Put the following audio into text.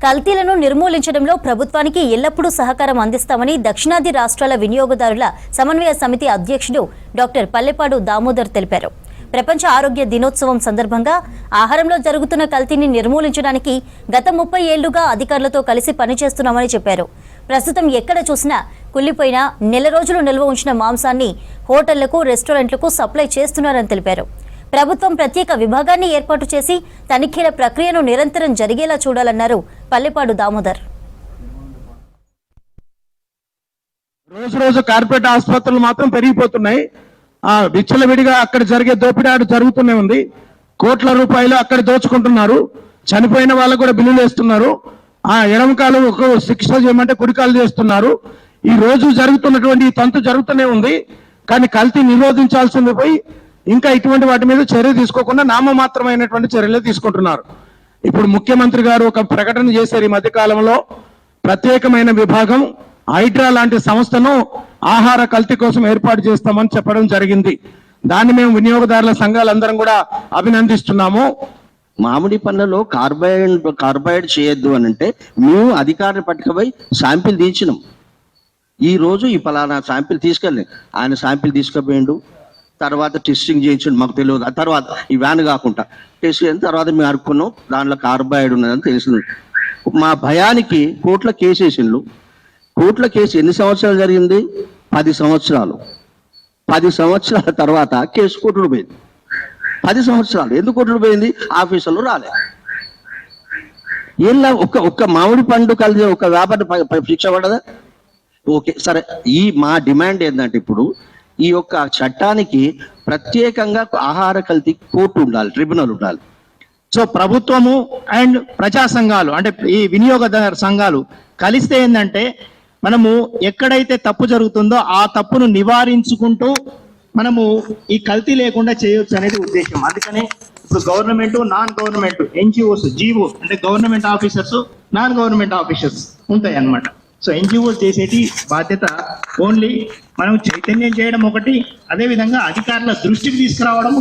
కల్తీలను నిర్మూలించడంలో ప్రభుత్వానికి ఎల్లప్పుడూ సహకారం అందిస్తామని దక్షిణాది రాష్ట్రాల వినియోగదారుల సమన్వయ సమితి అధ్యక్షుడు డాక్టర్ పల్లెపాడు దామోదర్ తెలిపారు. ప్రపంచ ఆరోగ్య దినోత్సవం సందర్భంగా ఆహారంలో జరుగుతున్న కల్తీని నిర్మూలించడానికి గత 30 ఏళ్లుగా అధికారులతో కలిసి పనిచేస్తున్నామని చెప్పారు. ప్రస్తుతం ఎక్కడ చూసినా కుళ్లిపోయిన నెల రోజులు నిల్వ ఉంచిన మాంసాన్ని హోటళ్లకు, రెస్టారెంట్లకు సప్లై చేస్తున్నారని తెలిపారు. ప్రభుత్వం ప్రత్యేక విభాగాన్ని ఏర్పాటు చేసి తనిఖీల ప్రక్రియను నిరంతరం జరిగేలా చూడాలన్నారు పల్లెపాడు దామోదర్. రోజు రోజు కార్పొరేట్ ఆసుపత్రులు మాత్రం పెరిగిపోతున్నాయి. విచ్చలవిడిగా అక్కడ జరిగే దోపిడీ జరుగుతూనే ఉంది. కోట్ల రూపాయలు అక్కడ దోచుకుంటున్నారు. చనిపోయిన వాళ్ళకు కూడా బిల్లులు వేస్తున్నారు. ఎడమకాలు ఒక శిక్ష చేయమంటే కుడికాలు చేస్తున్నారు. ఈ రోజు జరుగుతున్నటువంటి తంతు జరుగుతూనే ఉంది. కానీ కల్తీ నిరోధించాల్సింది పోయి ఇంకా ఇటువంటి వాటి మీద చర్య తీసుకోకుండా నామమాత్రమైనటువంటి చర్యలు తీసుకుంటున్నారు. ఇప్పుడు ముఖ్యమంత్రి గారు ఒక ప్రకటన చేశారు. ఈ మధ్య కాలంలో ప్రత్యేకమైన విభాగం హైడ్రా లాంటి సంస్థను ఆహార కల్తీ కోసం ఏర్పాటు చేస్తామని చెప్పడం జరిగింది. దాన్ని మేము వినియోగదారుల సంఘాలందరం కూడా అభినందిస్తున్నాము. మామిడి పండ్లలో కార్బైడ్ చేయొద్దు అని అంటే మేము అధికారిని పట్టుకుపోయి శాంపిల్ తీయించినాం. ఈ రోజు ఈ పలానా శాంపిల్ తీసుకెళ్ళి ఆయన శాంపిల్ తీసుకుపోయిండు. తర్వాత టెస్టింగ్ చేయించండి, మాకు తెలియదు. ఆ తర్వాత ఈ వ్యాన్ కాకుండా టెస్ట్ చేసిన తర్వాత మేము అనుకున్నాం దాంట్లో కార్బైడ్ ఉన్నదని తెలిసింది. మా భయానికి కోర్టులో కేసు వేసిండ్రు. కోర్టులో కేసు ఎన్ని సంవత్సరాలు జరిగింది? 10 సంవత్సరాలు. 10 సంవత్సరాల తర్వాత కేసు కోర్టులో పోయింది. 10 సంవత్సరాలు ఎందుకు కోర్టులో పోయింది? ఆఫీసులో రాలే. ఏం ఒక్క మామిడి పండు కలిసి ఒక వ్యాపారి శిక్ష పడదా? ఓకే సరే. మా డిమాండ్ ఏంటంటే ఇప్పుడు ఈ యొక్క చట్టానికి ప్రత్యేకంగా ఆహార కల్తీ కోర్టు ఉండాలి, ట్రిబ్యునల్ ఉండాలి. సో ప్రభుత్వము అండ్ ప్రజా సంఘాలు అంటే ఈ వినియోగదారు సంఘాలు కలిస్తే ఏంటంటే మనము ఎక్కడైతే తప్పు జరుగుతుందో ఆ తప్పును నివారించుకుంటూ మనము ఈ కల్తీ లేకుండా చేయొచ్చు అనేది ఉద్దేశం. అందుకనే ఇప్పుడు government, non government, NGOs, GO అంటే government officers, non government officers ఉంటాయి అన్నమాట. సో ఎన్జిఓస్ చేసేటి బాధ్యత ఓన్లీ మనం చైతన్యం చేయడం ఒకటి, అదేవిధంగా అధికారుల దృష్టికి తీసుకురావడం